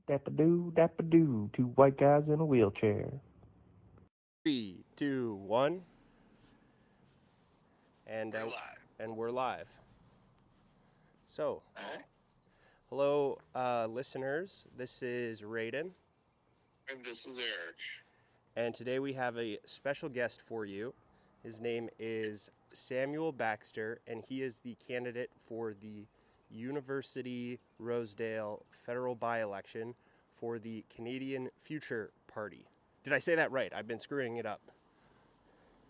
Dappa-doo, two white guys in a wheelchair. 3, 2, 1, and We're live. and we're live. So, Alright. hello, listeners. This is Raiden, And this is Eric. and today we have a special guest for you. His name is Samuel Baxter, and he is the candidate for the University Rosedale federal by-election for the Canadian Future Party. Did I say that right? I've been screwing it up.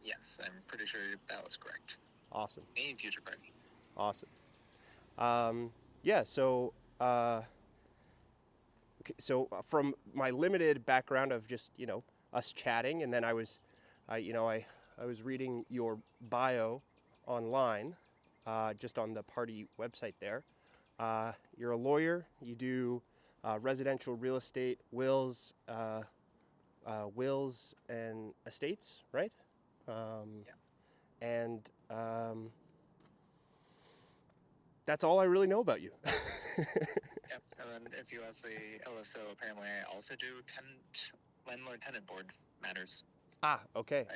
Yes, I'm pretty sure that was correct. Awesome. Canadian Future Party. Awesome. So from my limited background of just, us chatting, and then I was reading your bio online, just on the party website there. You're a lawyer. You do residential real estate wills and estates, right? Yeah. And that's all I really know about you. Yep. And then if you ask the LSO, apparently I also do landlord-tenant board matters. Okay.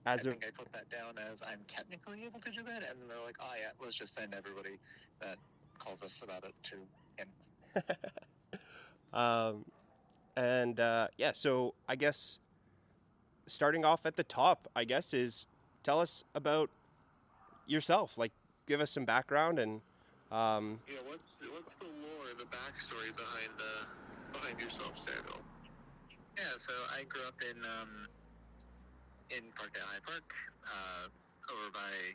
I think I put that down as I'm technically able to do that, and they're like, oh yeah, let's just send everybody that calls us about it to him. So I guess starting off at the top, is tell us about yourself. Like, give us some background and. What's the lore, the backstory behind yourself, Samuel? Yeah, so I grew up in Parkdale High Park, over by,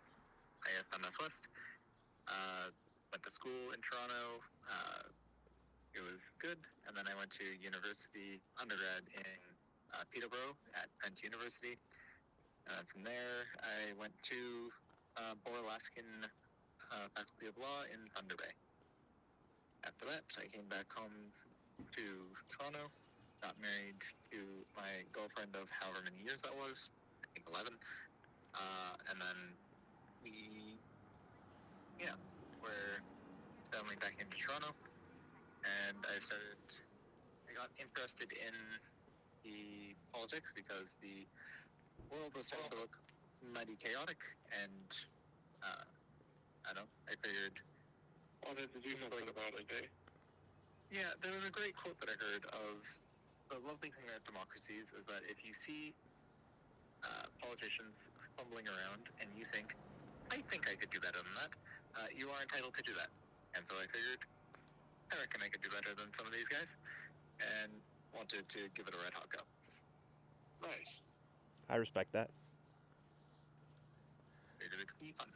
MS West. Went to school in Toronto. It was good, and then I went to university, undergrad in Peterborough at Trent University. From there, I went to Boralaskin Faculty of Law in Thunder Bay. After that, I came back home to Toronto, got married to my girlfriend of however many years that was, I think 11, and then we, were settling back into Toronto, and I got interested in the politics because the world was starting to look mighty chaotic, and I figured wanted to do something about it, eh? Yeah, there was a great quote that I heard of the lovely thing about democracies is that if you see politicians fumbling around and you think, I think I could do better than that, you are entitled to do that. And so I figured, I reckon I could do better than some of these guys, and wanted to give it a red hot go. Nice. I respect that. Figured it could be fun.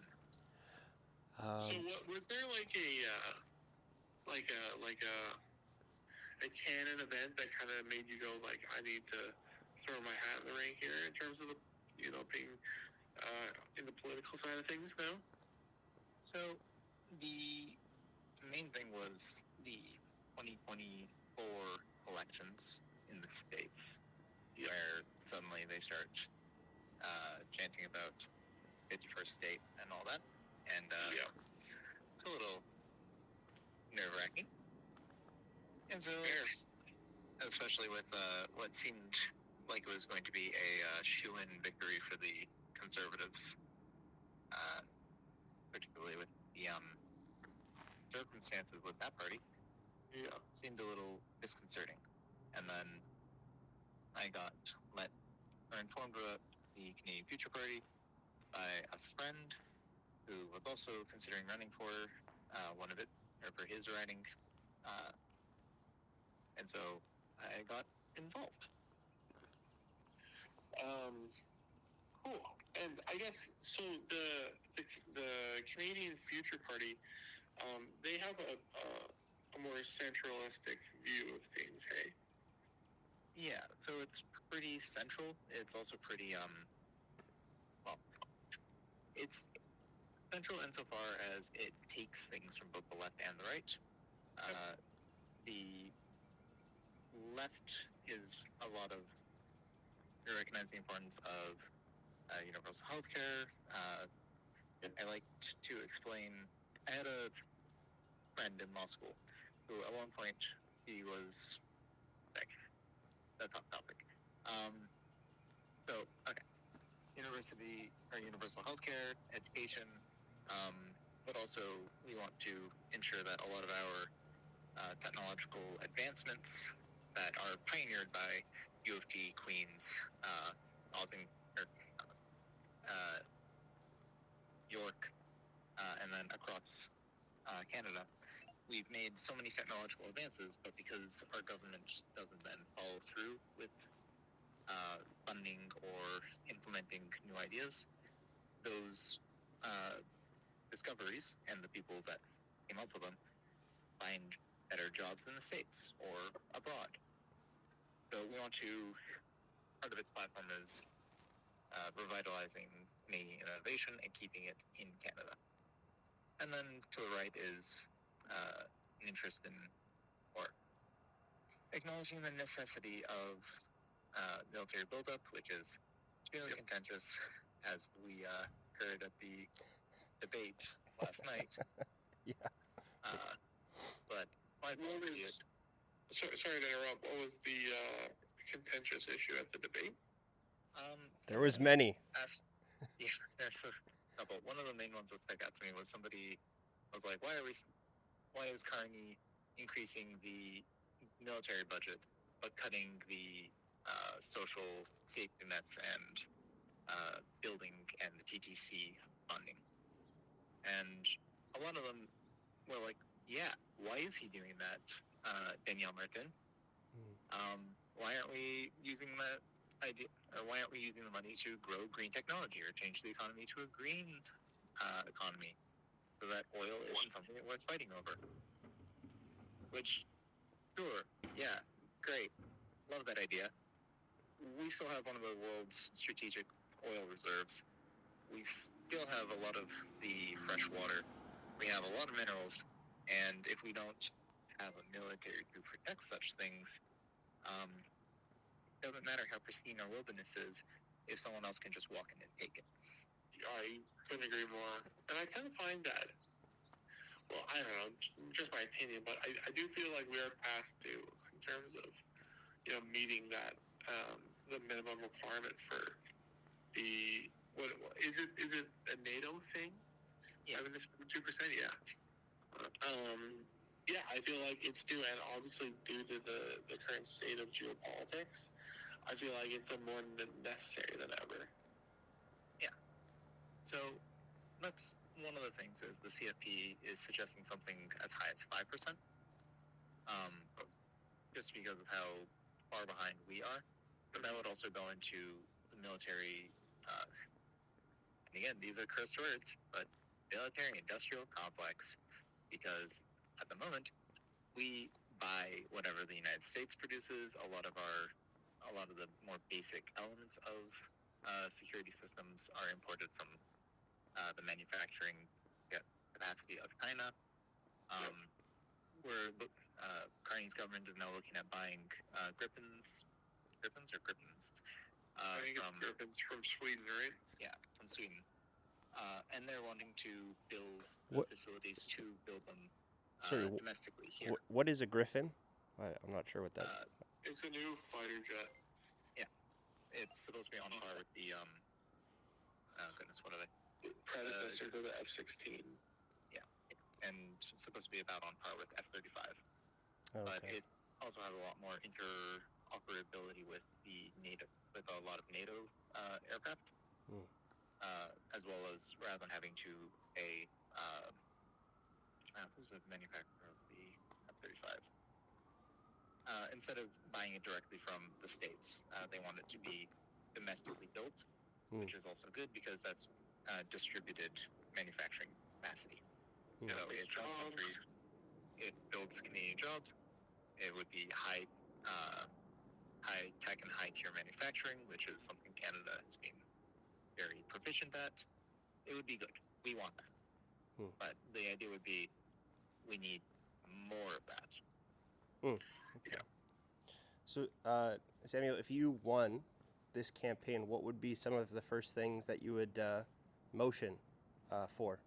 So was there like a canon event that kind of made you go like, I need to throw my hat in the ring here in terms of the, being in the political side of things now? So the main thing was the 2024 elections in the States, where suddenly they start chanting about 51st state and all that. And it's a little nerve-wracking. And so, especially with what seemed like it was going to be a shoo-in victory for the Conservatives, particularly with the circumstances with that party, seemed a little disconcerting. And then I got informed about the Canadian Future Party by a friend who was also considering running for for his riding, and so I got involved. Cool. And I guess so. The Canadian Future Party, they have a more centralistic view of things. Hey. Yeah. So it's pretty central. It's also pretty it's central insofar as it takes things from both the left and the right. The left is a lot of recognizing the importance of universal health care. I liked to explain, I had a friend in law school who at one point he was sick. That's off topic. Okay. University or universal healthcare, education, but also we want to ensure that a lot of our technological advancements that are pioneered by U of T, Queens, York, and then across Canada, we've made so many technological advances, but because our government doesn't then follow through with funding or implementing new ideas, those discoveries and the people that came up with them find better jobs in the States or abroad. So we want to, part of its platform is revitalizing Canadian innovation and keeping it in Canada. And then to the right is an interest in, or acknowledging the necessity of military buildup, which is extremely contentious, as we heard at the debate last night. Yeah. But my What point was, is, sorry to interrupt. What was the contentious issue at the debate? There was many. Yeah, there's a couple. One of the main ones that stuck out to me was somebody was like, why is Carney increasing the military budget but cutting the social safety nets and building and the TTC funding? And a lot of them were like, yeah, why is he doing that, Danielle Martin? Why aren't we using that idea, or why aren't we using the money to grow green technology or change the economy to a green economy so that oil isn't something that worth fighting over? Which, sure, yeah, great, love that idea. We still have one of the world's strategic oil reserves. We still have a lot of the fresh water. We have a lot of minerals, and if we don't have a military to protect such things, it doesn't matter how pristine our wilderness is if someone else can just walk in and take it. I couldn't agree more. And I kind of find that, well, I don't know, just my opinion, but I do feel like we are past due in terms of, meeting that, the minimum requirement for the, what is it a NATO thing? Yeah. I mean, this 2%, yeah. Yeah, I feel like it's due, and obviously due to the current state of geopolitics, I feel like it's more necessary than ever. Yeah. So that's one of the things is the CFP is suggesting something as high as 5%, just because of how far behind we are. But that would also go into the military, and again, these are cursed words, but military-industrial complex, because at the moment, we buy whatever the United States produces. A lot of the more basic elements of security systems are imported from the manufacturing capacity of China. Carney's government is now looking at buying Griffins. I think it's Griffins from Sweden, right? Yeah, from Sweden. And they're wanting to build facilities to build them domestically here. What is a Griffin? I'm not sure what that is. It's a new fighter jet. Yeah. It's supposed to be on par with the, goodness, what are they? Predecessor to the F-16. Yeah. And it's supposed to be about on par with F-35. Okay. But it also has a lot more interoperability with with a lot of NATO aircraft, as well as rather than having to who's the manufacturer of the F-35? Instead of buying it directly from the States, they want it to be domestically built, which is also good because that's distributed manufacturing capacity. So it builds Canadian jobs. It would be high tech and high tier manufacturing, which is something Canada has been very proficient at. It would be good. We want that. But the idea would be we need more of that. Okay. Yeah. So, Samuel, if you won this campaign, what would be some of the first things that you would motion for?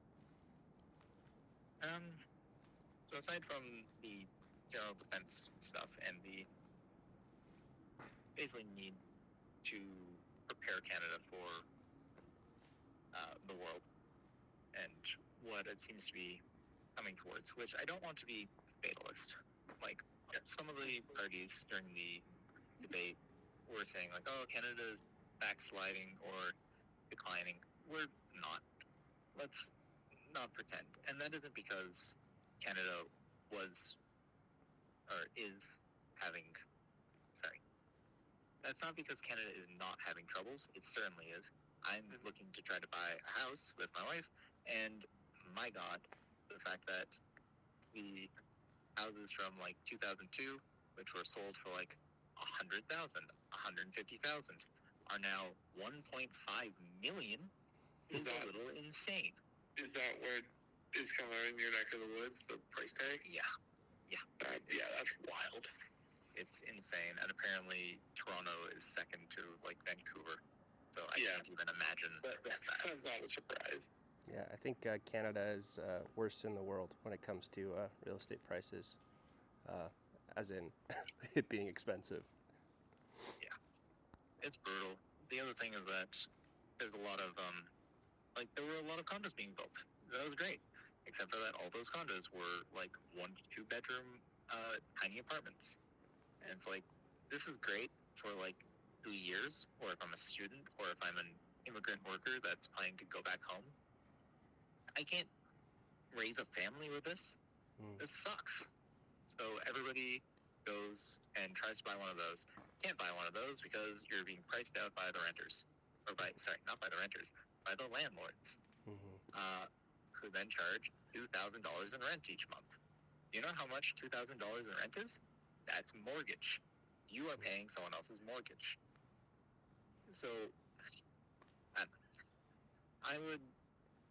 So aside from the general defense stuff and the basically need to prepare Canada for the world and what it seems to be coming towards, which I don't want to be fatalist. Like, some of the parties during the debate were saying, like, oh, Canada's backsliding or declining. We're not. Let's not pretend. And that isn't because Canada was or is having, sorry. That's not because Canada is not having troubles. It certainly is. I'm looking to try to buy a house with my wife, and my God, the fact that the houses from like 2002, which were sold for like 100,000, 150,000, are now 1.5 million is a little insane. Is that where it's kind of in your neck of the woods, the price tag? Yeah. That's wild. It's insane, and apparently Toronto is second to like Vancouver. So I can't even imagine. That's not a surprise. Yeah, I think Canada is worst in the world when it comes to real estate prices, as in it being expensive. Yeah, it's brutal. The other thing is that there's a lot of, there were a lot of condos being built. That was great. Except for that all those condos were like 1 to 2 bedroom tiny apartments. And it's like, this is great for like 2 years, or if I'm a student, or if I'm an immigrant worker that's planning to go back home. I can't raise a family with this. This sucks. So everybody goes and tries to buy one of those. Can't buy one of those because you're being priced out by the renters. Or not by the renters, by the landlords. Who then charge $2,000 in rent each month. You know how much $2,000 in rent is? That's mortgage. You are paying someone else's mortgage. So, I would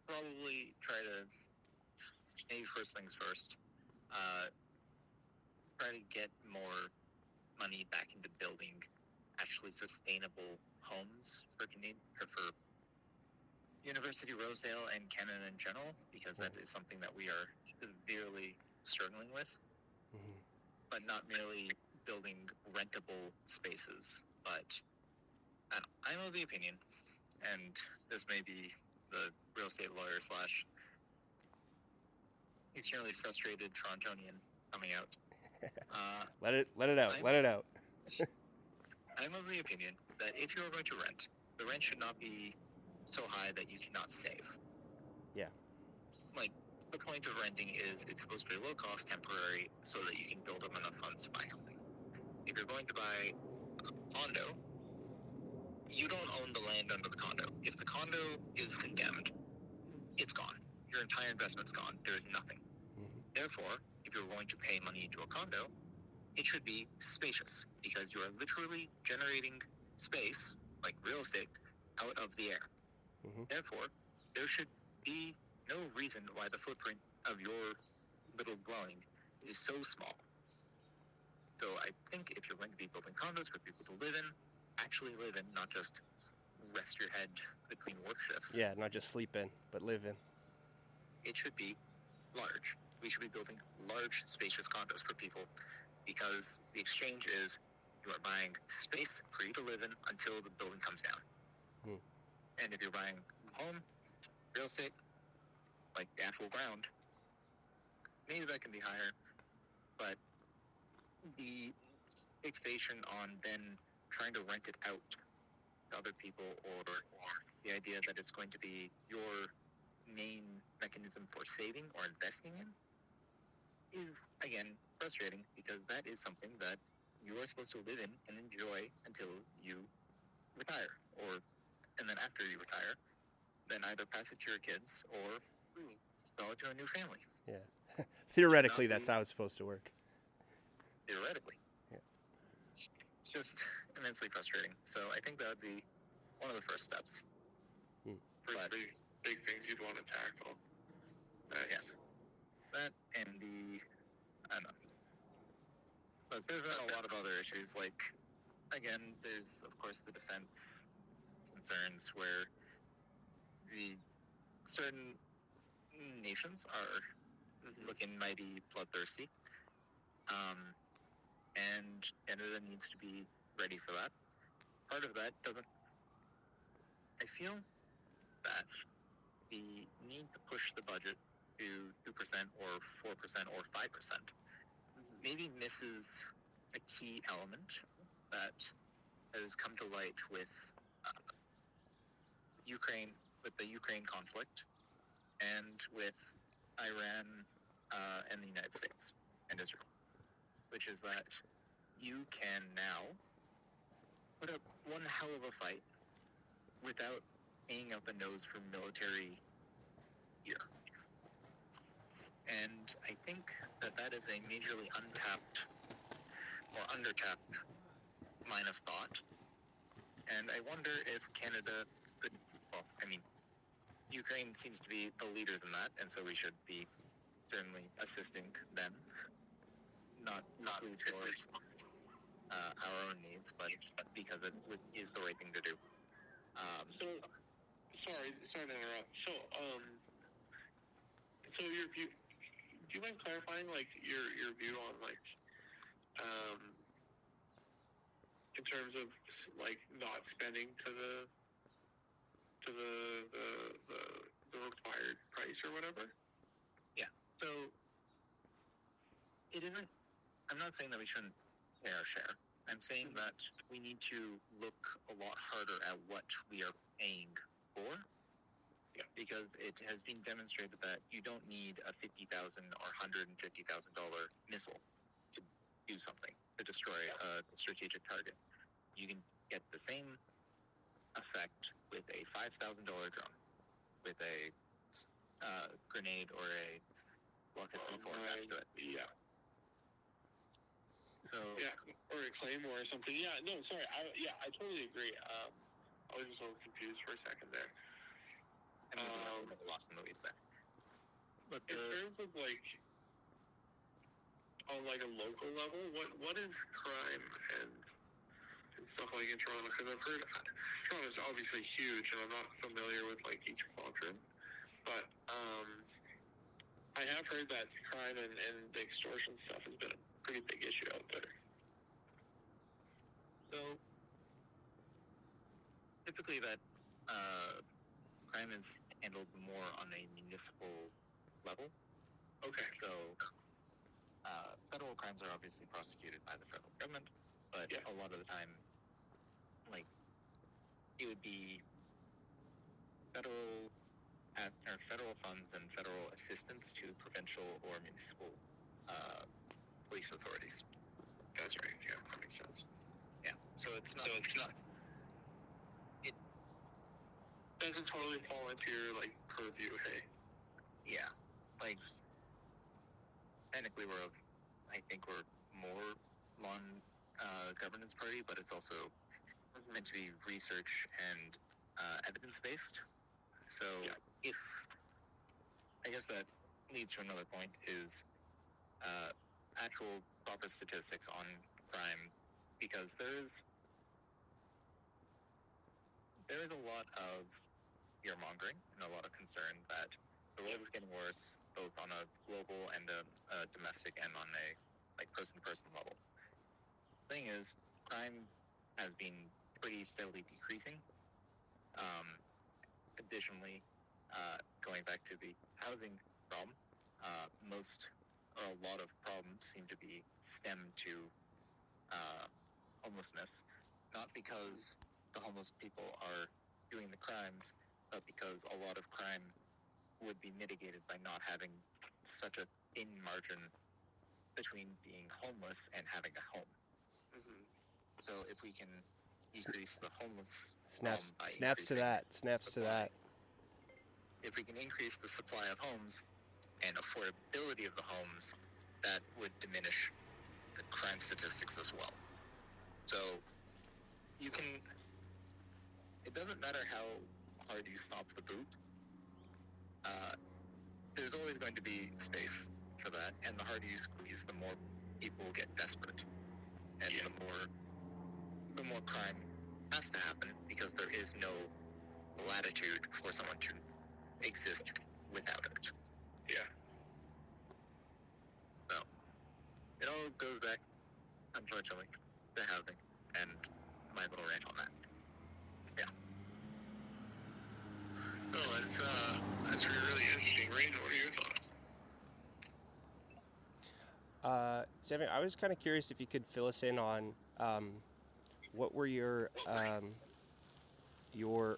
probably try to, maybe first things first, try to get more money back into building actually sustainable homes for University Rosedale and Canada in general, because that is something that we are severely struggling with. But not merely building rentable spaces, but I'm of the opinion, and this may be the real estate lawyer / extremely frustrated Torontonian coming out. Let it out. Let it out. I'm of the opinion that if you're going to rent, the rent should not be so high that you cannot save. Yeah. Like, the point of renting is it's supposed to be low cost, temporary, so that you can build up enough funds to buy something. If you're going to buy a condo, you don't own the land under the condo. If the condo is condemned, it's gone. Your entire investment's gone. There's nothing. Therefore, if you're going to pay money into a condo, it should be spacious, because you are literally generating space, like real estate, out of the air. Therefore, there should be no reason why the footprint of your little dwelling is so small. So I think if you're going to be building condos for people to live in, actually live in, not just rest your head between work shifts. Yeah, not just sleep in, but live in. It should be large. We should be building large, spacious condos for people, because the exchange is you are buying space for you to live in until the building comes down. And if you're buying a home, real estate, like the actual ground, maybe that can be higher, but the fixation on then trying to rent it out to other people, or the idea that it's going to be your main mechanism for saving or investing in, is, again, frustrating, because that is something that you are supposed to live in and enjoy until you retire, and then after you retire, then either pass it to your kids or sell it to a new family. Yeah. Theoretically, that's how it's supposed to work. Theoretically. Yeah. It's just immensely frustrating. So I think that would be one of the first steps. Pretty big things you'd want to tackle. Yeah. That and I don't know. But there's a lot of other issues, like, again, there's, of course, the defense concerns where the certain nations are looking mighty bloodthirsty. And Canada needs to be ready for that. Part of that doesn't... I feel that the need to push the budget to 2% or 4% or 5% maybe misses a key element that has come to light with Ukraine, with the Ukraine conflict, and with Iran and the United States and Israel, which is that you can now put up one hell of a fight without hanging up a nose for military gear. And I think that that is a majorly untapped or undertapped line of thought. And I wonder if Canada could, well, I mean, Ukraine seems to be the leaders in that, and so we should be certainly assisting them, not towards our own needs, but because it is the right thing to do. So, sorry to interrupt. So your view, do you mind clarifying, like, your view on, like, in terms of, like, not spending to the required price or whatever? Yeah. So it isn't. I'm not saying that we shouldn't pay our share. I'm saying that we need to look a lot harder at what we are paying for. Yeah. Because it has been demonstrated that you don't need a $50,000 or $150,000 missile to do something, to destroy a strategic target. You can get the same effect with a $5,000 drone, with a grenade or a block of C4 attached to it. Yeah. So, yeah, or a claymore or something. Yeah, no, sorry. I totally agree. I was just a little confused for a second there. I mean, lost in the weeds there. But in terms of, like, on, like, a local level, what is crime and stuff like in Toronto? Because I've heard Toronto's obviously huge, and I'm not familiar with, like, each quadrant. But I have heard that crime and the extortion stuff has been a pretty big issue out there. So, typically that crime is handled more on a municipal level. Okay. So, federal crimes are obviously prosecuted by the federal government, but a lot of the time, like, it would be federal funds and federal assistance to provincial or municipal police authorities. That's right. Yeah, that makes sense. Yeah. So it's not. It doesn't totally fall into your, like, purview. Hey. Yeah. Like, technically, I think we're more law governance party, but it's also meant to be research and evidence based. So I guess that leads to another point is actual proper statistics on crime, because there is a lot of fear-mongering and a lot of concern that the world is getting worse, both on a global and a domestic and on a, like, person-to-person level. The thing is, crime has been pretty steadily decreasing. Additionally, going back to the housing problem, a lot of problems seem to be stemmed to homelessness, not because the homeless people are doing the crimes, but because a lot of crime would be mitigated by not having such a thin margin between being homeless and having a home. Mm-hmm. So if we can decrease the homeless snaps to that. If we can increase the supply of homes and affordability of the homes, that would diminish the crime statistics as well. So it doesn't matter how hard you stop the boot, there's always going to be space for that, and the harder you squeeze, the more people get desperate, and the more crime has to happen, because there is no latitude for someone to exist without it. Yeah. So, it all goes back, unfortunately, to housing and my little rant on that. Yeah. Oh, that's really interesting. Rain, what are your thoughts? Samuel, I was kind of curious if you could fill us in on what were your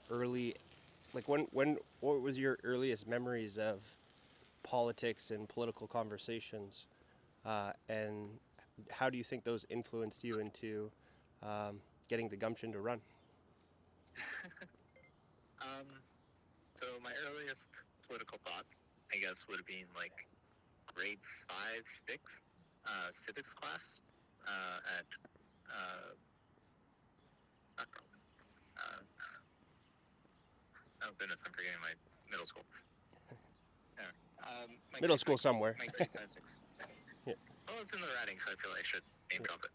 early, like what was your earliest memories of politics and political conversations, and how do you think those influenced you into getting the gumption to run? So my earliest political thought, I guess, would have been like grade 5, 6, civics class at not Carleton. Oh goodness, I'm forgetting my middle school. Middle school somewhere. My grade 5, 6. Yeah. Well, it's in the writing, so I feel I should name drop it.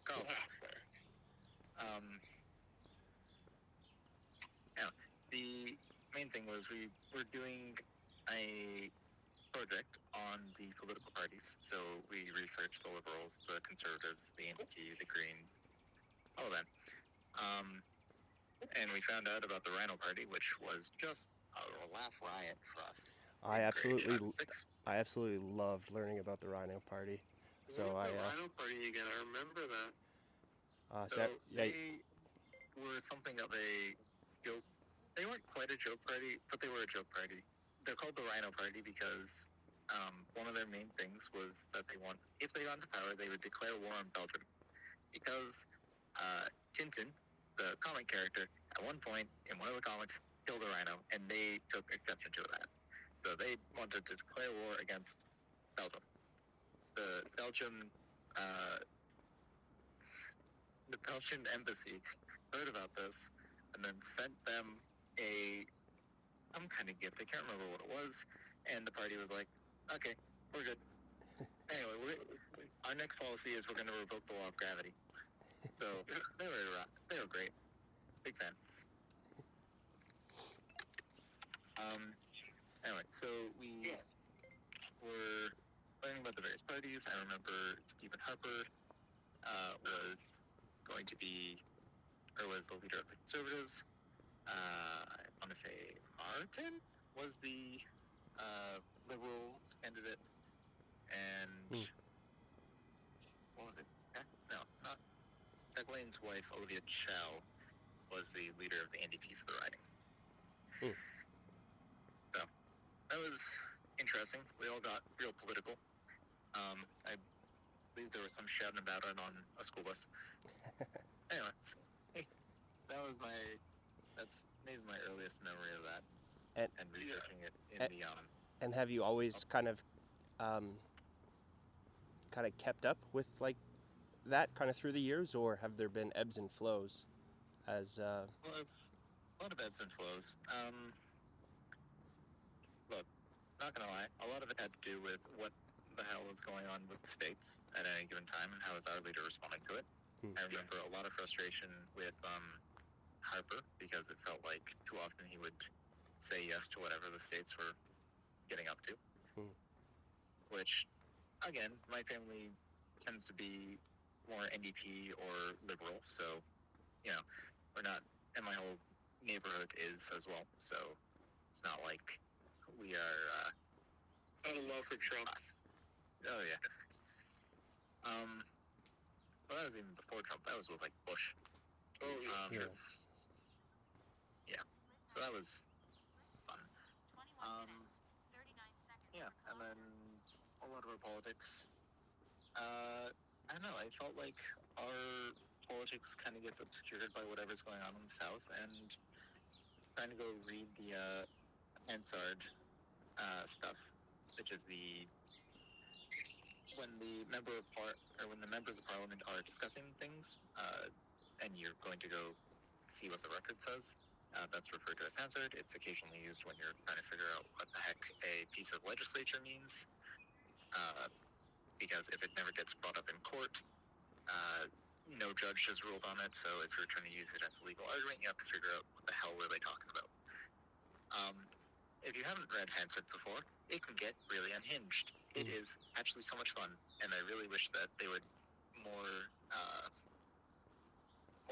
Carleton. Yeah, the main thing was we were doing a project on the political parties. So we researched the Liberals, the Conservatives, the NDP, the Green, all of that. And we found out about the Rhino Party, which was just a laugh riot for us. I absolutely loved learning about the Rhino Party. So the Rhino Party again? I remember that. They were something of a joke. They weren't quite a joke party, but they were a joke party. They're called the Rhino Party because one of their main things was that if they got into power, they would declare war on Belgium. Because Tintin, the comic character, at one point in one of the comics killed a rhino, and they took exception to that. So they wanted to declare war against Belgium. The Belgian embassy heard about this and then sent them some kind of gift. I can't remember what it was. And the party was like, okay, we're good. Anyway, our next policy is we're going to revoke the law of gravity. So they were great. Big fan. Anyway, so we were learning about the various parties. I remember Stephen Harper was going to be, or was the leader of the Conservatives. I want to say Martin was the Liberal candidate, and what was it? No, not Egwene's wife, Olivia Chow, was the leader of the NDP for the riding. So that was interesting. We all got real political. I believe there was some shouting about it on a school bus. Anyway, that's maybe my earliest memory of that, and researching it in the And have you always kind of kept up with like that kind of through the years, or have there been ebbs and flows? As well, it's a lot of ebbs and flows. Look, not gonna lie, a lot of it had to do with what the hell was going on with the states at any given time, and how was our leader responding to it. I remember a lot of frustration with Harper, because it felt like too often he would say yes to whatever the states were getting up to. Which, again, my family tends to be more NDP or liberal, so, we're not, and my whole neighborhood is as well, so it's not like we are, out of love for Trump. Oh, yeah. Well, that was even before Trump. That was with, like, Bush. Oh, yeah. Yeah. So that was fun. Yeah, and then a lot of our politics. I don't know, I felt like our politics kind of gets obscured by whatever's going on in the South, and trying to go read the Hansard stuff, which is when the members of Parliament are discussing things, and you're going to go see what the record says. That's referred to as Hansard. It's occasionally used when you're trying to figure out what the heck a piece of legislature means, because if it never gets brought up in court, no judge has ruled on it, so if you're trying to use it as a legal argument, you have to figure out what the hell were they talking about. If you haven't read Hansard before, it can get really unhinged. It is actually so much fun, and I really wish that they would more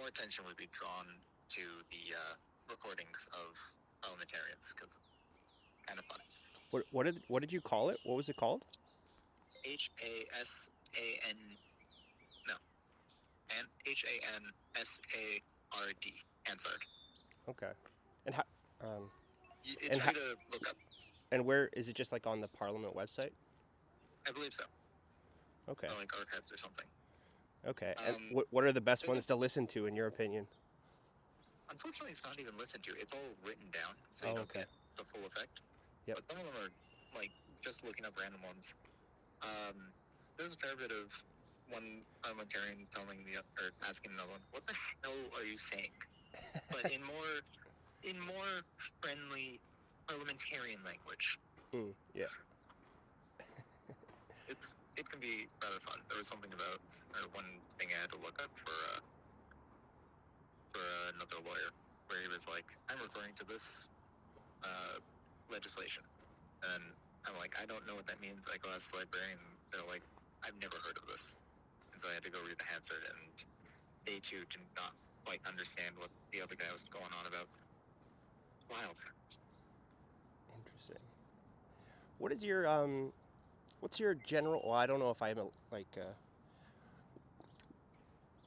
attention would be drawn to the recordings of parliamentarians, because kind of fun. What did you call it? What was it called? HASAN no, and HANSARD, Hansard. Okay. And how? It's and free to look up. And where is it? Just like on the Parliament website? I believe so. Okay. Or like archives or something. Okay. And what are the best ones to listen to, in your opinion? Unfortunately, it's not even listened to. It's all written down, so you don't get the full effect. Yep. But some of them are like just looking up random ones. There's a fair bit of one parliamentarian telling or asking another one, "What the hell are you saying?" But in more friendly parliamentarian language. Yeah. It can be rather fun. There was something about, or one thing I had to look up for another lawyer, where he was like, "I'm referring to this legislation," and I'm like, "I don't know what that means." I go ask the librarian, and they're like, "I've never heard of this," and so I had to go read the Hansard, and they too did not quite understand what the other guy was going on about. Wild. Interesting. What is your what's your general? Well, I don't know if I'm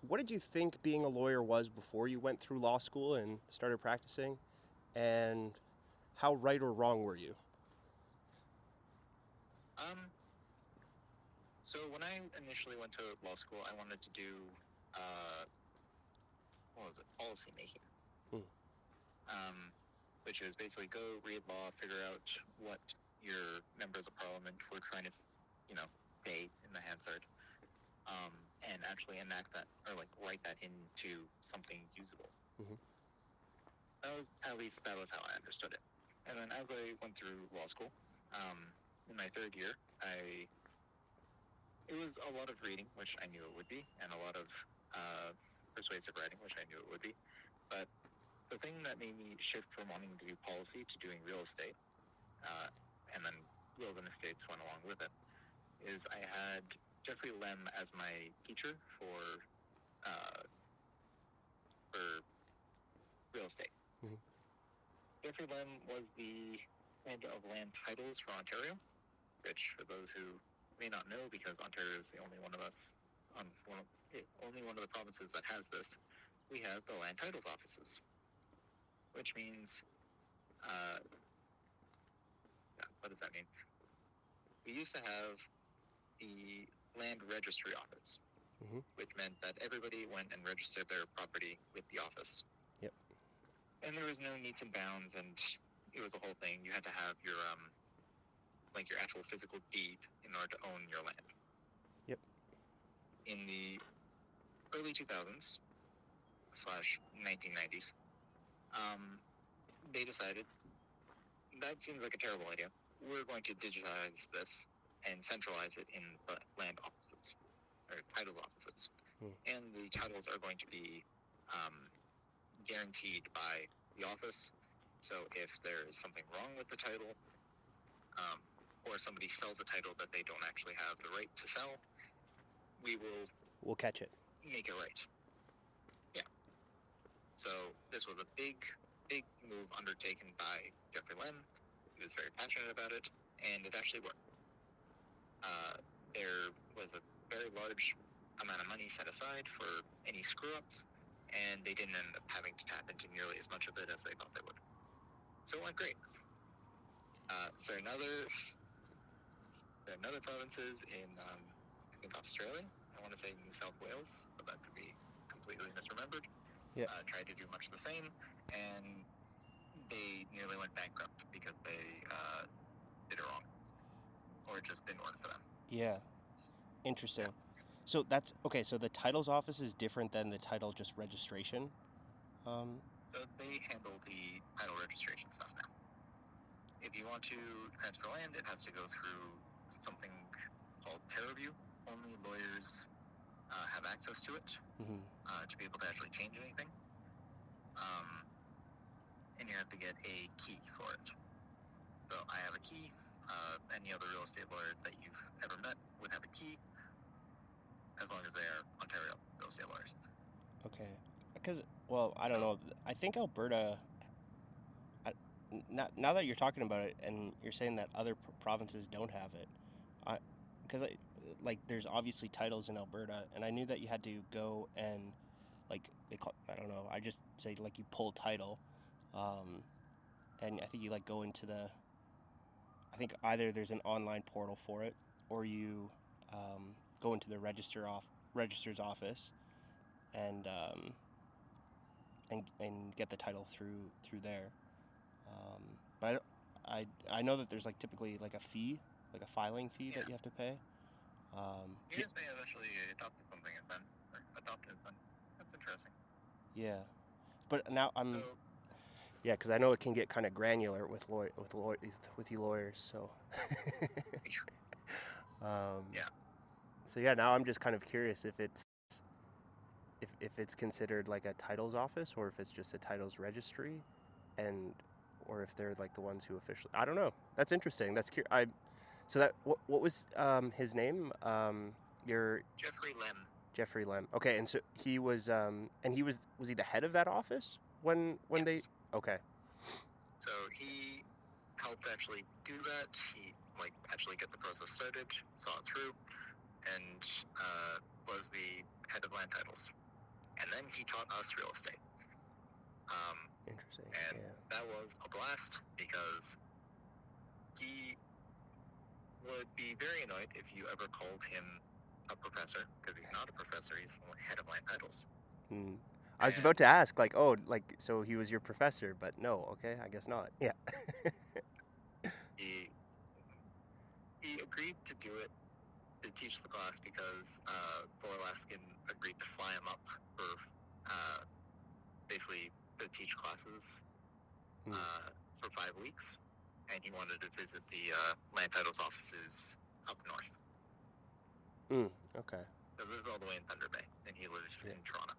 what did you think being a lawyer was before you went through law school and started practicing, and how right or wrong were you? So when I initially went to law school, I wanted to do policy making. Which is basically go read law, figure out what your members of parliament were trying to, say in the Hansard, and actually enact that, or like write that into something usable. Mm-hmm. That was how I understood it. And then as I went through law school, in my third year, it was a lot of reading, which I knew it would be, and a lot of persuasive writing, which I knew it would be. But the thing that made me shift from wanting to do policy to doing real estate, and then wills and estates went along with it, is I had Jeffrey Lem as my teacher for real estate. Mm-hmm. Jeffrey Lem was the head of land titles for Ontario, which, for those who may not know, because Ontario is the only one of the provinces that has this, we have the land titles offices, which means, what does that mean? We used to have the land registry office, mm-hmm. which meant that everybody went and registered their property with the office. Yep. And there was no meets and bounds, and it was a whole thing. You had to have your your actual physical deed in order to own your land. Yep. In the early 2000s / 1990s, they decided that seems like a terrible idea. We're going to digitize this and centralize it in the land offices, or title offices. And the titles are going to be guaranteed by the office. So if there is something wrong with the title, or somebody sells a title that they don't actually have the right to sell, we'll catch it. Make it right. Yeah. So this was a big move undertaken by Jeffrey Lem. He was very passionate about it, and it actually worked. There was a very large amount of money set aside for any screw-ups, and they didn't end up having to tap into nearly as much of it as they thought they would. So it went great. There are other provinces in, I think, Australia. I want to say New South Wales, but that could be completely misremembered. Yeah. Tried to do much the same, and they nearly went bankrupt because they did it wrong, or it just didn't work for them. Yeah. Interesting. Yeah. So that's okay. So the titles office is different than the title just registration. So they handle the title registration stuff now. If you want to transfer land, it has to go through something called TerraView. Only lawyers have access to it, mm-hmm. To be able to actually change anything. And you have to get a key for it. So I have a key. Any other real estate lawyer that you've ever met would have a key. as long as they are Ontario real estate lawyers. Okay. Because, well, I don't know. I think Alberta, now that you're talking about it and you're saying that other provinces don't have it, because like there's obviously titles in Alberta, and I knew that you had to go and like I don't know, I just say like you pull title, and I think you like go into I think either there's an online portal for it, or you go into the register's office and get the title through there. But I know that there's like typically like a fee, like a filing fee that you have to pay. You guys may have actually adopted something then, or adopted then. That's interesting. Yeah, but now yeah, because I know it can get kind of granular with you lawyers. So yeah. So yeah, now I'm just kind of curious if it's considered like a titles office or if it's just a titles registry, or if they're like the ones who officially. I don't know. That's interesting. So that what was his name? Your Jeffrey Lem. Jeffrey Lem. Okay, and so he was and was he the head of that office when yes. they. Okay. So he helped actually do that. He actually get the process started, saw it through, and was the head of land titles. And then he taught us real estate. Interesting. And that was a blast because he would be very annoyed if you ever called him a professor, because he's not a professor, he's the head of land titles. I was about to ask, like, so he was your professor, but no, okay, I guess not. Yeah. He agreed to do it, to teach the class, because Borlaskin agreed to fly him up for basically to teach classes for 5 weeks, and he wanted to visit the land titles offices up north. Okay. So this is all the way in Thunder Bay, and he lives in Toronto.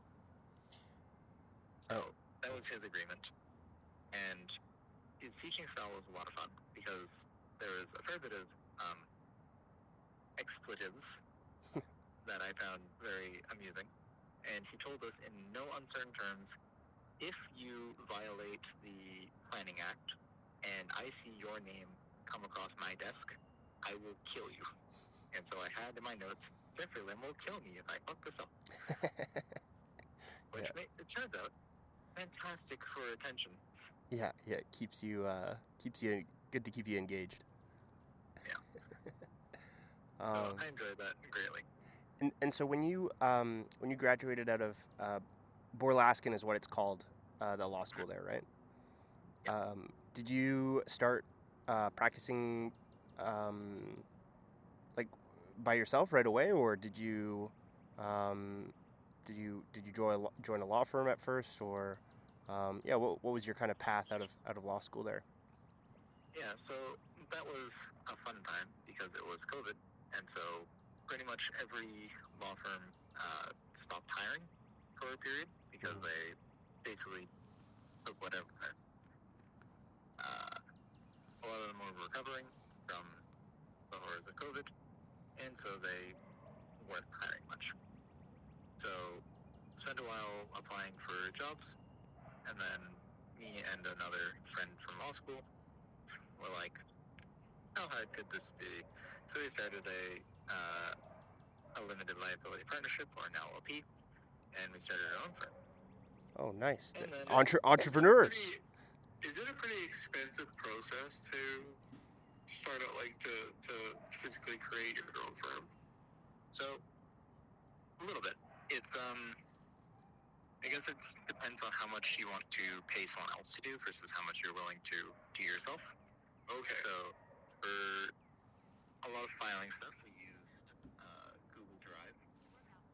So that was his agreement, and his teaching style was a lot of fun because there was a fair bit of expletives that I found very amusing. And he told us in no uncertain terms, if you violate the Planning Act and I see your name come across my desk, I will kill you. And so I had in my notes, Jeffrey Lem will kill me if I fuck this up. Which it turns out fantastic for attention. Yeah, it keeps you good to keep you engaged. Yeah. So I enjoyed that greatly. And so when you graduated out of Borlaskin is what it's called, the law school there, right? Yeah. Did you start practicing like by yourself right away, or did you join a law firm at first, or what was your kind of path out of law school there? Yeah, so that was a fun time because it was COVID, and so pretty much every law firm stopped hiring for a period because they basically took whatever. A lot of them were recovering from the horrors of COVID, and so they weren't hiring much. So spent a while applying for jobs, and then me and another friend from law school were like, how hard could this be? So we started a limited liability partnership, or an LLP, and we started our own firm. Oh, nice. Entrepreneurs. Is it a pretty expensive process to start out, to physically create your own firm? So, a little bit. It's, I guess it depends on how much you want to pay someone else to do versus how much you're willing to do yourself. Okay. So, for a lot of filing stuff, we used Google Drive,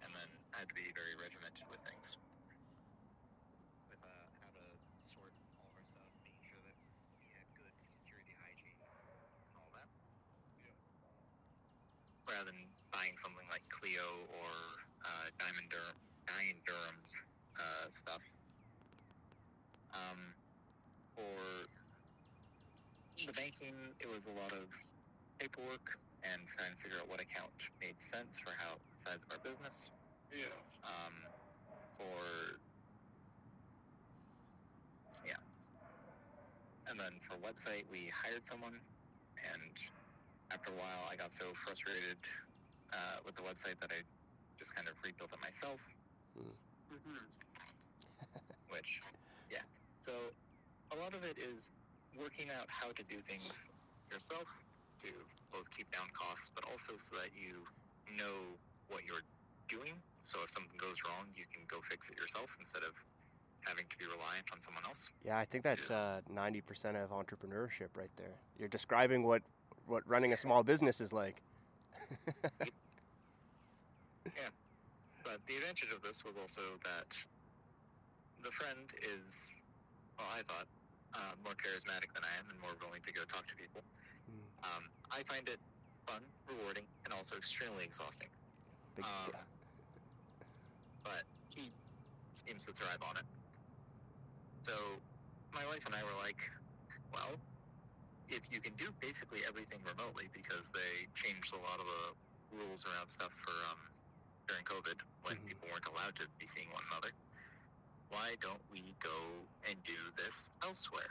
and then had to be very regimented with things. With how to sort all of our stuff, making sure that we had good security hygiene and all that. Yeah. Rather than buying something like Clio or Diane Durham's stuff. For the banking, it was a lot of paperwork, and try and figure out what account made sense for how the size of our business. Yeah. And then for website, we hired someone, and after a while, I got so frustrated with the website that I just kind of rebuilt it myself. Mm-hmm. Which, yeah. So a lot of it is working out how to do things yourself to both keep down costs, but also so that you know what you're doing. So if something goes wrong, you can go fix it yourself instead of having to be reliant on someone else. Yeah, I think that's 90% of entrepreneurship right there. You're describing what running a small business is like. Yeah. But the advantage of this was also that the friend is, well, I thought, more charismatic than I am and more willing to go talk to people. I find it fun, rewarding, and also extremely exhausting. Yeah. But he seems to thrive on it. So my wife and I were like, well, if you can do basically everything remotely, because they changed a lot of the rules around stuff for during COVID when people weren't allowed to be seeing one another, why don't we go and do this elsewhere?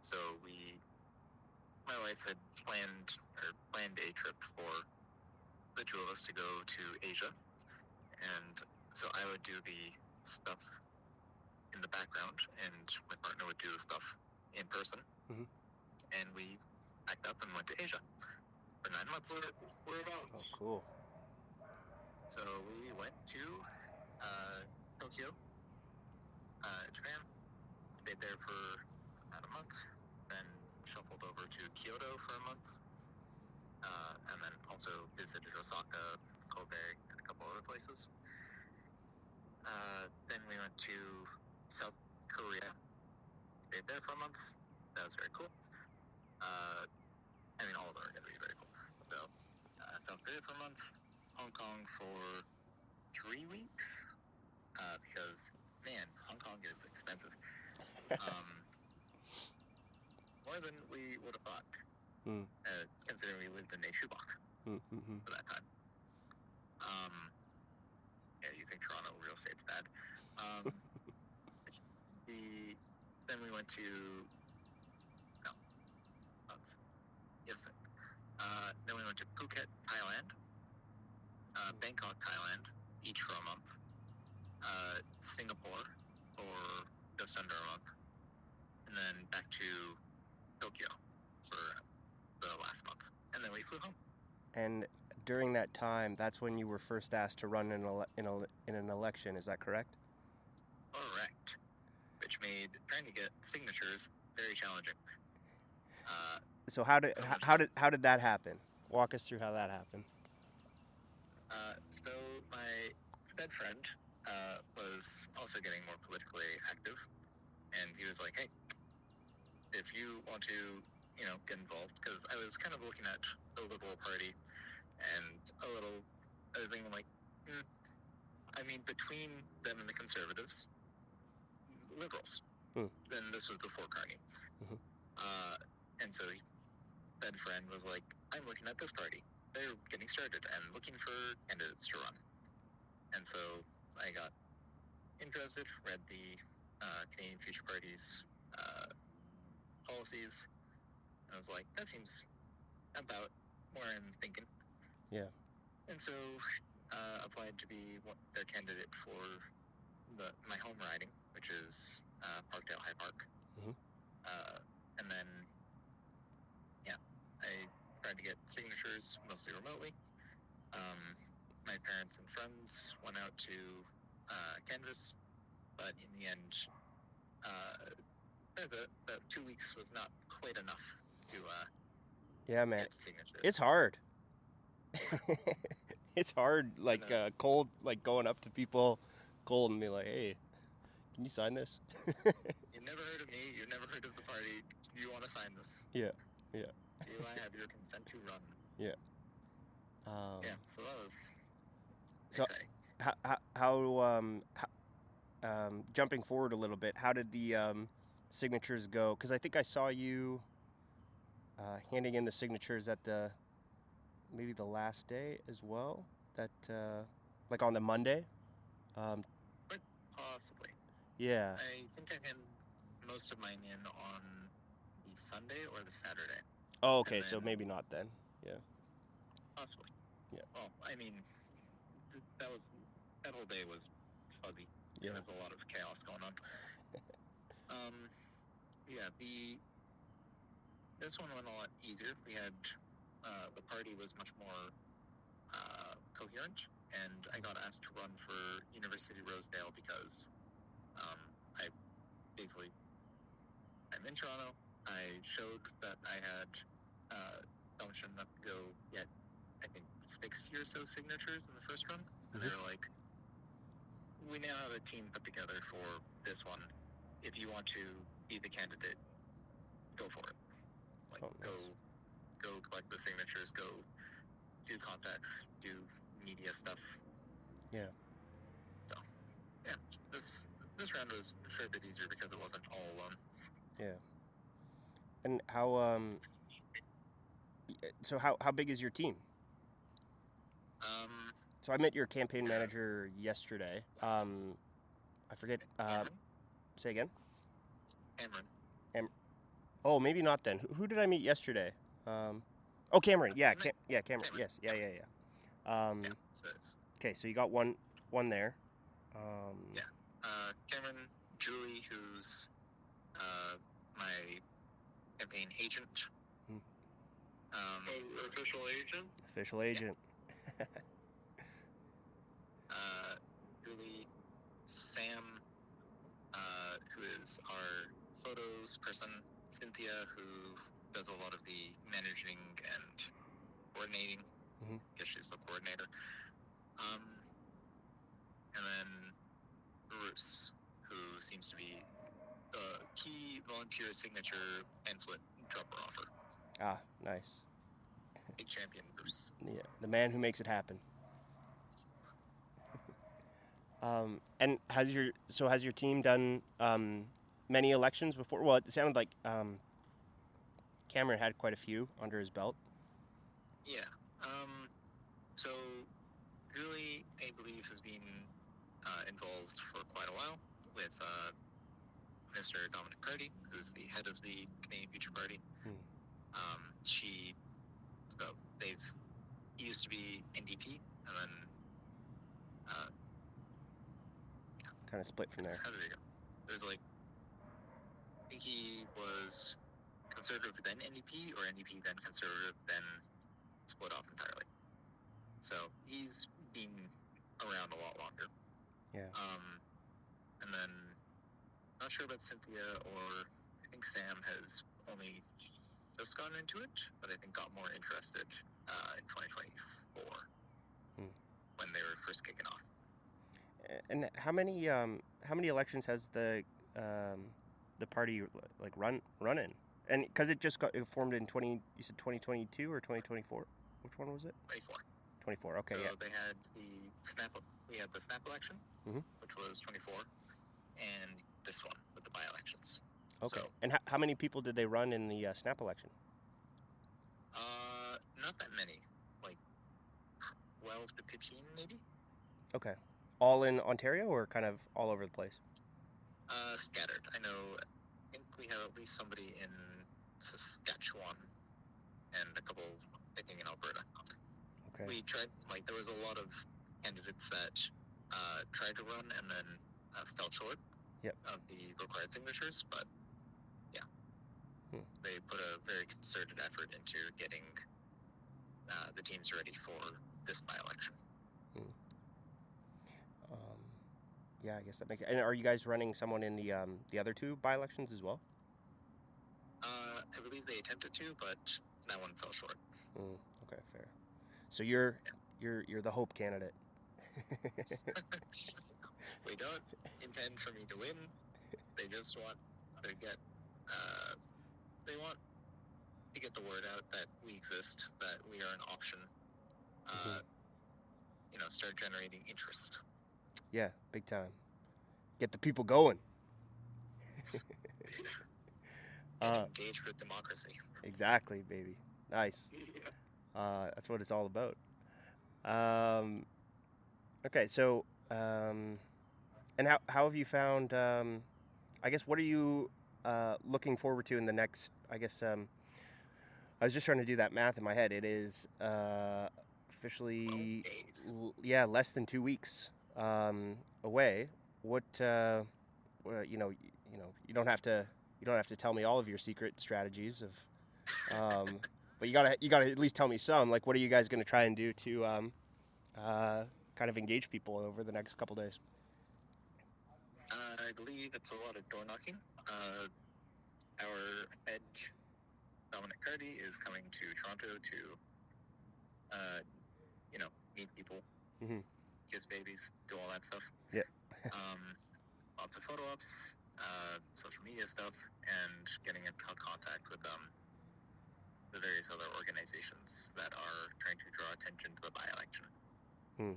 So my wife had planned a trip for the two of us to go to Asia, and so I would do the stuff in the background, and my partner would do the stuff in person. And we packed up and went to Asia for 9 months. Whereabouts? Oh, cool. So we went to Tokyo, Japan, stayed there for about a month, then shuffled over to Kyoto for a month, and then also visited Osaka, Kobe, and a couple other places. Then we went to South Korea, stayed there for a month. That was very cool. I mean, all of them are going to be very cool. So, South Korea for a month, Hong Kong for 3 weeks, because, man, Hong Kong is expensive. More than we would have thought, considering we lived in a shoebox for that time. Yeah, you think Toronto real estate's bad. Then we went to, then we went to Phuket, Thailand, Bangkok, Thailand, each for a month, Singapore for just under a month, and then back to Tokyo for the last month, and then we flew home. And during that time, that's when you were first asked to run in an election. Is that correct? Correct. Which made trying to get signatures very challenging. So how did that happen? Walk us through how that happened. So my bed friend was also getting more politically active, and he was like, "Hey, if you want to, get involved," because I was kind of looking at the Liberal Party, and I was thinking like, I mean, between them and the Conservatives, Liberals. Then this was before Carney. And so that friend was like, I'm looking at this party. They're getting started and looking for candidates to run. And so I got interested, read the Canadian Future Party's policies, and I was like, that seems about where I'm thinking. Yeah. And so applied to be their candidate for my home riding, which is Parkdale High Park. And then, I tried to get signatures mostly remotely. My parents and friends went out to canvass, but in the end, the 2 weeks was not quite enough to yeah, man. get signatures. It's hard. It's hard, cold, like going up to people cold and be like, hey, can you sign this? You've never heard of me. You've never heard of the party. Do you want to sign this? Yeah. Do I have your consent to run? Yeah. So that was exciting. How jumping forward a little bit, how did the signatures go? Because I think I saw you handing in the signatures at the maybe the last day as well. That like on the Monday. But possibly. Yeah. I think I had most of mine in on the Sunday or the Saturday. Oh, okay. And So then- maybe not then. Yeah. Possibly. Yeah. Well, I mean, that whole day was fuzzy. Yeah. There was a lot of chaos going on. Yeah. This one went a lot easier. We had the party was much more coherent, and I got asked to run for University Rosedale because I basically I'm in Toronto. I showed that I had gumption enough to go get I think 60 or so signatures in the first run, and they were like, "We now have a team put together for this one. If you want to be the candidate, go for it. Like, Oh, nice. go collect the signatures, go do contacts, do media stuff." Yeah. So, yeah, this round was a fair bit easier because it wasn't all alone. Yeah. And how big is your team? So I met your campaign manager yesterday. I forget. Cameron? Say again. Cameron. Oh, maybe not then. Who did I meet yesterday? Oh, Cameron. Yeah, Cameron. Cameron. Yes. Yeah. Yeah, so it's, Okay, so you got one there. yeah. Cameron, Julie, who's my campaign agent. Official agent? Official agent. Julie, Sam, who is our photos person, Cynthia, who does a lot of the managing and coordinating. Mhm. I guess she's the coordinator. And then Bruce, who seems to be the key volunteer signature pamphlet dropper offer. Ah, nice. Big champion Bruce. Yeah, the man who makes it happen. And has your team done many elections before? Well, it sounded like Cameron had quite a few under his belt. Yeah. So Julie, I believe, has been involved for quite a while with Mr. Dominic Carty, who's the head of the Canadian Future Party. He used to be NDP, and then Kind of split from there. how did it go? There's like, I think he was Conservative then NDP, or NDP then Conservative, then split off entirely. So he's been around a lot longer. Yeah. And then not sure about Cynthia, or I think Sam has only just gotten into it, but I think got more interested in 2024 when they were first kicking off. And how many elections has the party like run in? And because it just got formed in 2022 or 2024? Which one was it? 24. 24. Okay. So Yeah. they had we had the snap election, which was 24, and this one with the by-elections. Okay. So, And how many people did they run in the snap election? not that many, like 12 to 15 maybe. Okay. All in Ontario or kind of all over the place? Scattered. I think we have at least somebody in Saskatchewan and a couple, I think, in Alberta. Okay. We tried, there was a lot of candidates that tried to run and then fell short of the required signatures, but yeah, they put a very concerted effort into getting the teams ready for this by-election. Yeah, I guess that makes. And are you guys running someone in the other two by-elections as well? I believe they attempted to, but that one fell short. Okay, fair. So you're the hope candidate. We don't intend for me to win. They just want to get the word out that we exist, that we are an option. Start generating interest. Yeah, big time. Get the people going. And engage with democracy. Exactly, baby. Nice. Yeah. That's what it's all about. Okay, so and how have you found? I guess what are you looking forward to in the next? I guess I was just trying to do that math in my head. It is officially, 12 days. less than 2 weeks away. What you don't have to tell me all of your secret strategies of, but you gotta at least tell me some. Like, what are you guys gonna try and do to kind of engage people over the next couple days? I believe it's a lot of door knocking. Our head, Dominic Cardy, is coming to Toronto to, meet people, Mm-hmm. kiss babies, do all that stuff. Yeah. Lots of photo ops, social media stuff, and getting in contact with the various other organizations that are trying to draw attention to the by-election.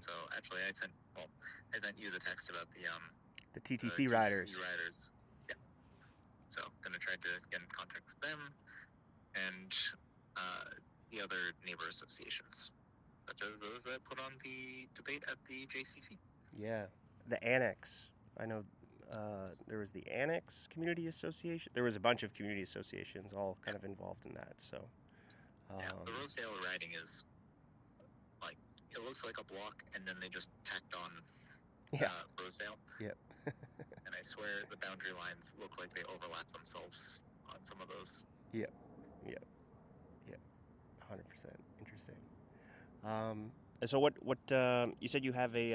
So actually, I sent you the text about the TTC riders. Yeah. So gonna try to get in contact with them and the other neighbor associations, such as those that put on the debate at the JCC. Yeah, the Annex. I know there was the Annex Community Association. There was a bunch of community associations all kind of involved in that. So the Rosedale riding is like, it looks like a block, and then they just tacked on Rosedale. Yep. And I swear the boundary lines look like they overlap themselves on some of those. Yep. 100%. Interesting. So what you said you have a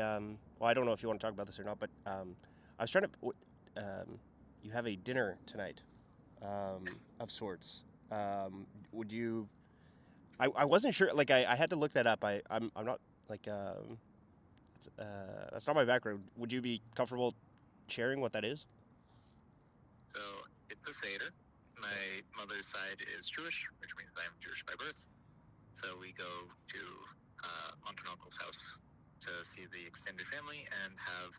well, I don't know if you want to talk about this or not, but I was trying to you have a dinner tonight of sorts. Would you? I wasn't sure. Like I had to look that up. I'm not like that's not my background. Would you be comfortable sharing what that is? So it's a Seder. My mother's side is Jewish, which means I'm Jewish by birth. So we go to Aunt and Uncle's house to see the extended family and have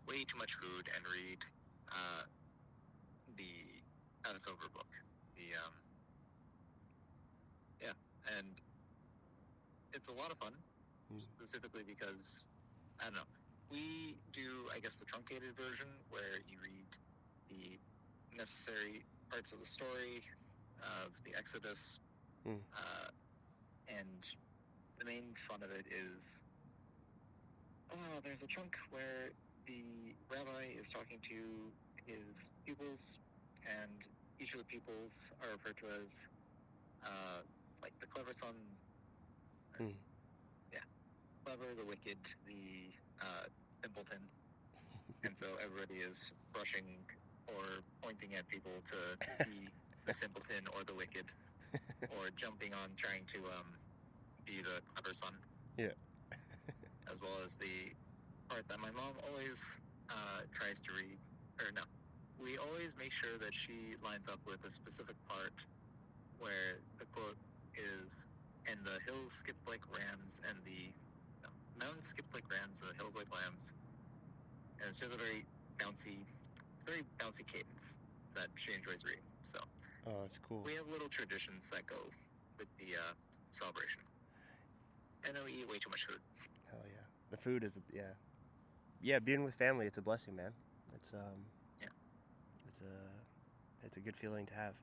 way too much food and read the Passover book. And it's a lot of fun, specifically because, I don't know, we do, I guess, the truncated version where you read the necessary parts of the story of the Exodus, and the main fun of it is, there's a chunk where the rabbi is talking to his pupils, and each of the pupils are referred to as, like the clever son, clever, the wicked, the simpleton, and so everybody is brushing or pointing at people to be the simpleton or the wicked, or jumping on trying to be the clever son. Yeah. As well as the part that my mom always tries to read, we always make sure that she lines up with a specific part where the quote is, "And the hills skipped like rams, and the mountains skipped like rams, and the hills like lambs." And it's just a very bouncy cadence that she enjoys reading. So, that's cool. we have little traditions that go with the celebration. And then we eat way too much food. Hell yeah. The food is, being with family, it's a blessing, man. It's it's a good feeling to have.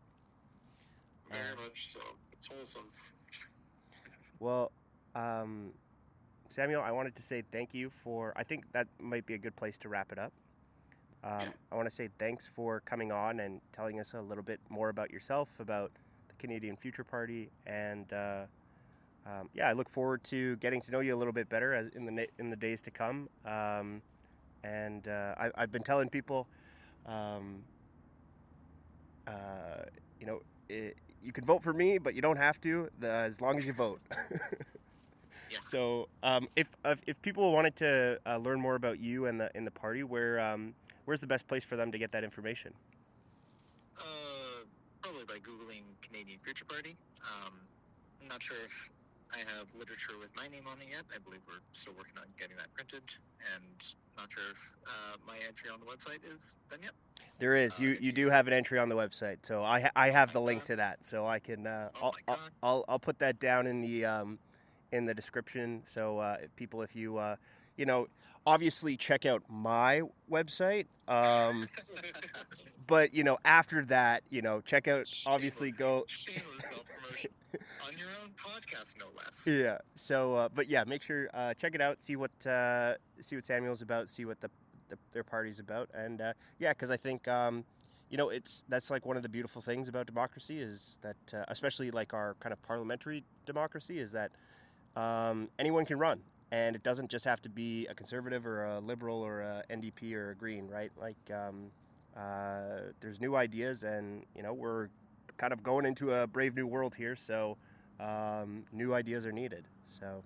Very much so. It's wholesome. Well, Samuel, I wanted to say thank you for, I think that might be a good place to wrap it up. I want to say thanks for coming on and telling us a little bit more about yourself, about the Canadian Future Party, and I look forward to getting to know you a little bit better in the days to come. I've been telling people, you can vote for me, but you don't have to, as long as you vote. Yeah. So, if people wanted to learn more about you and the party, where's the best place for them to get that information? Probably by Googling Canadian Future Party. I'm not sure if I have literature with my name on it yet. I believe we're still working on getting that printed, and not sure if my entry on the website is done yet. There is. You do have an entry on the website, so I have the link to that, so I can I'll put that down in the in the description. So if you, obviously check out my website. But, after that, check out, obviously go. Shameless self-promotion. On your own podcast, no less. Yeah. So, but yeah, make sure, check it out, see what Samuel's about, see what their party's about. And, yeah, because I think, that's like one of the beautiful things about democracy is that, especially like our kind of parliamentary democracy, is that anyone can run, and it doesn't just have to be a conservative or a liberal or a NDP or a Green, right? Like there's new ideas, and we're kind of going into a brave new world here, so new ideas are needed. So,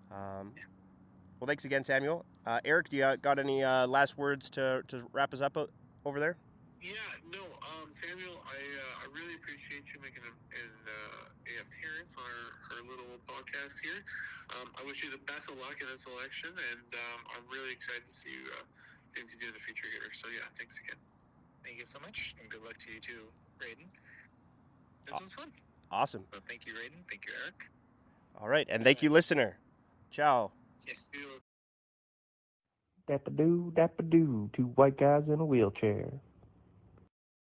well, thanks again, Samuel. Erik, do you got any last words to wrap us up over there? Yeah, no, Samuel, I really appreciate you making an appearance on our little podcast here. I wish you the best of luck in this election, and I'm really excited to see things you do in the future here. So yeah, thanks again. Thank you so much, and good luck to you too, Raiden. This was fun. Awesome. So thank you, Raiden. Thank you, Erik. All right, and thank you, listener. Ciao. Yes. Dappa-doo, two white guys in a wheelchair.